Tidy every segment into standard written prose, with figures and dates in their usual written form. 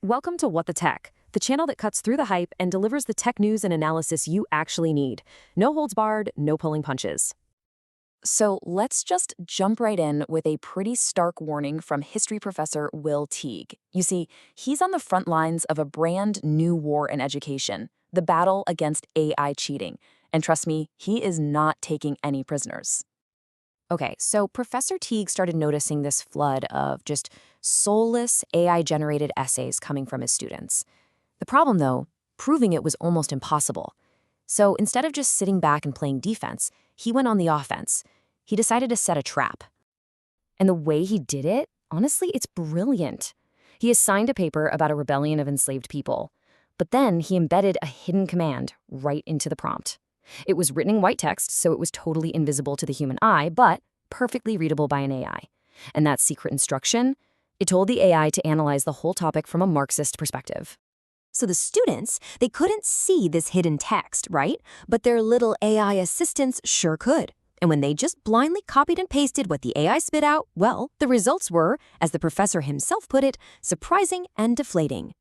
Welcome to What the Tech, the channel that cuts through the hype and delivers the tech news and analysis you actually need. No holds barred, no pulling punches. So let's just jump right in with a pretty stark warning from history professor Will Teague. You see, he's on the front lines of a brand new war in education, the battle against AI cheating. And trust me, he is not taking any prisoners. Okay, so Professor Teague started noticing this flood of just soulless AI-generated essays coming from his students. The problem, though, proving it was almost impossible. So instead of just sitting back and playing defense, he went on the offense. He decided to set a trap. And the way he did it, honestly, it's brilliant. He assigned a paper about a rebellion of enslaved people, but then he embedded a hidden command right into the prompt. It was written in white text, so it was totally invisible to the human eye, but perfectly readable by an AI. And that secret instruction, it told the AI to analyze the whole topic from a Marxist perspective. So the students, they couldn't see this hidden text, right? But their little AI assistants sure could. And when they just blindly copied and pasted what the AI spit out, well, the results were, as the professor himself put it, surprising and deflating.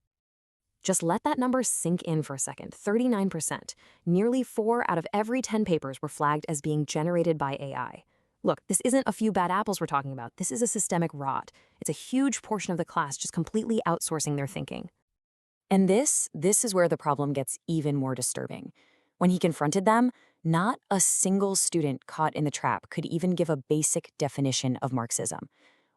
Just let that number sink in for a second. 39%. Nearly 4 out of every 10 papers were flagged as being generated by AI. Look, this isn't a few bad apples we're talking about. This is a systemic rot. It's a huge portion of the class just completely outsourcing their thinking. And this is where the problem gets even more disturbing. When he confronted them, not a single student caught in the trap could even give a basic definition of Marxism.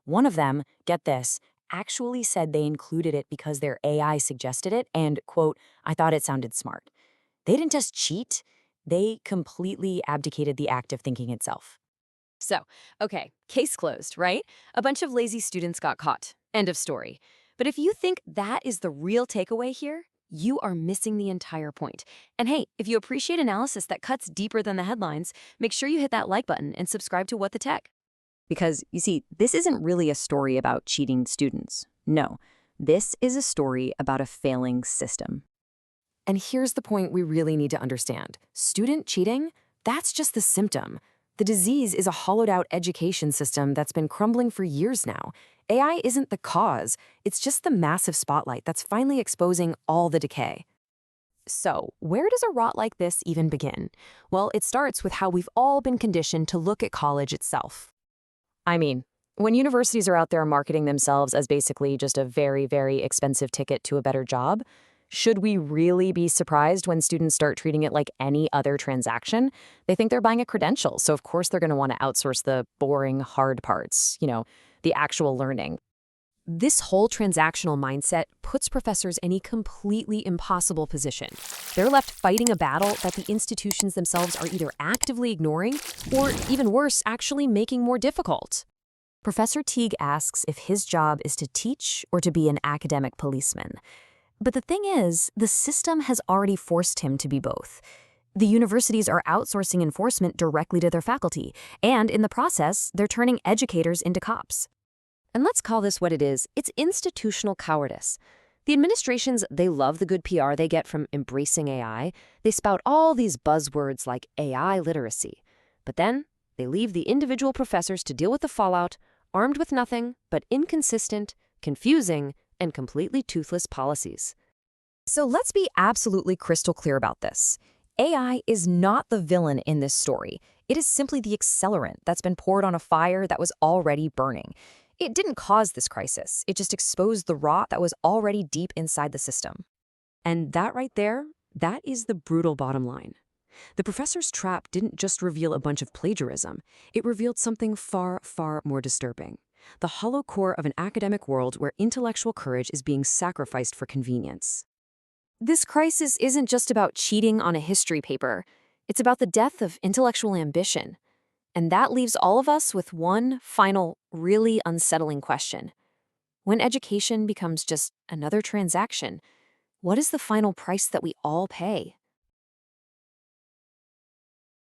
One of them, get this, actually said they included it because their AI suggested it and, quote, I thought it sounded smart. They didn't just cheat, they completely abdicated the act of thinking itself. So, okay, case closed, right? A bunch of lazy students got caught. End of story. But if you think that is the real takeaway here, you are missing the entire point. And hey, if you appreciate analysis that cuts deeper than the headlines, make sure you hit that like button and subscribe to What the Tech. Because, you see, this isn't really a story about cheating students. No, this is a story about a failing system. And here's the point we really need to understand. Student cheating, that's just the symptom. The disease is a hollowed-out education system that's been crumbling for years now. AI isn't the cause. It's just the massive spotlight that's finally exposing all the decay. So, where does a rot like this even begin? Well, it starts with how we've all been conditioned to look at college itself. I mean, when universities are out there marketing themselves as basically just a very, very expensive ticket to a better job, should we really be surprised when students start treating it like any other transaction? They think they're buying a credential, so of course they're going to want to outsource the boring, hard parts, the actual learning. This whole transactional mindset puts professors in a completely impossible position. They're left fighting a battle that the institutions themselves are either actively ignoring or, even worse, actually making more difficult. Professor Teague asks if his job is to teach or to be an academic policeman. But the thing is, the system has already forced him to be both. The universities are outsourcing enforcement directly to their faculty, and in the process, they're turning educators into cops. And let's call this what it is. It's institutional cowardice. The administrations, they love the good PR they get from embracing AI. They spout all these buzzwords like AI literacy. But then they leave the individual professors to deal with the fallout, armed with nothing but inconsistent, confusing, and completely toothless policies. So let's be absolutely crystal clear about this. AI is not the villain in this story. It is simply the accelerant that's been poured on a fire that was already burning. It didn't cause this crisis. It just exposed the rot that was already deep inside the system. And that right there, that is the brutal bottom line. The professor's trap didn't just reveal a bunch of plagiarism. It revealed something far, far more disturbing. The hollow core of an academic world where intellectual courage is being sacrificed for convenience. This crisis isn't just about cheating on a history paper. It's about the death of intellectual ambition. And that leaves all of us with one final, really unsettling question. When education becomes just another transaction, what is the final price that we all pay?